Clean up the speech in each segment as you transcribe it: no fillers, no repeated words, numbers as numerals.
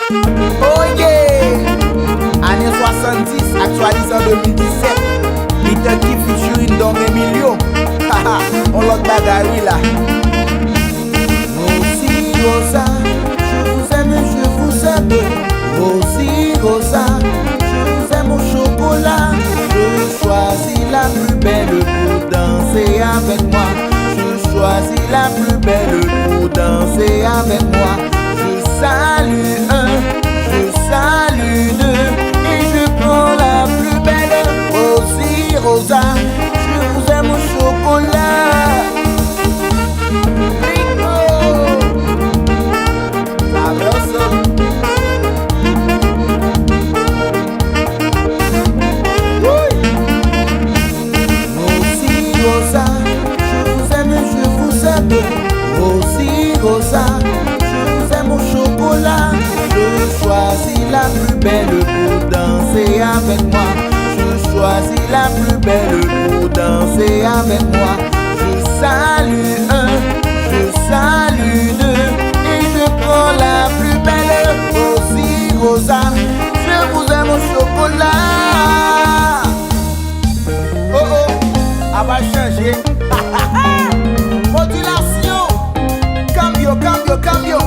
Oh yeah! Année 70, actualisé en 2017. Little Kid featuring Don Emilio. Haha, on l'autre bagarre là. Rosie Rosa, je vous aime. Rosie Rosa, je vous aime au chocolat. Je choisis la plus belle pour danser avec moi. Je choisis la plus belle pour danser avec moi. Je salue un, je salue deux, et je prends la plus belle. Rosie Rosa, je vous aime au chocolat. Rosie Rosa, je vous aime au chocolat. Je choisis la plus belle pour danser avec moi. Je choisis la plus belle pour danser avec moi. Je salue un, je salue deux, et je prends la plus belle. Rosie Rosa, je vous aime au chocolat. Oh oh, elle va changer. Modulation, cambio.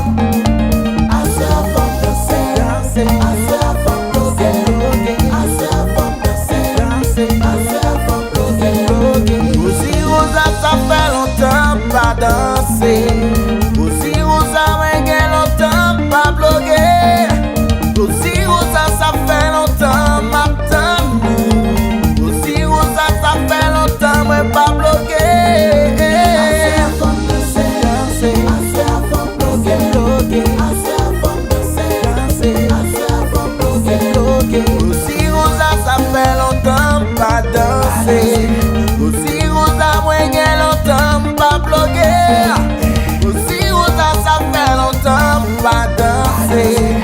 Assez avant de danser, assez avant de assez avant de assez avant de Rosie Rosa, ça fait longtemps pas danser. Rosie Rosa, ouais, longtemps pas bloguer. Rosie Rosa, ça fait longtemps m'attendre. Rosie Rosa, ça fait longtemps ouais pas bloguer. Rosie Rosa, ça fait longtemps pas danser. Rosie Rosa, moi j'ai longtemps pas bloguer. Rosie Rosa, ça fait longtemps pas danser.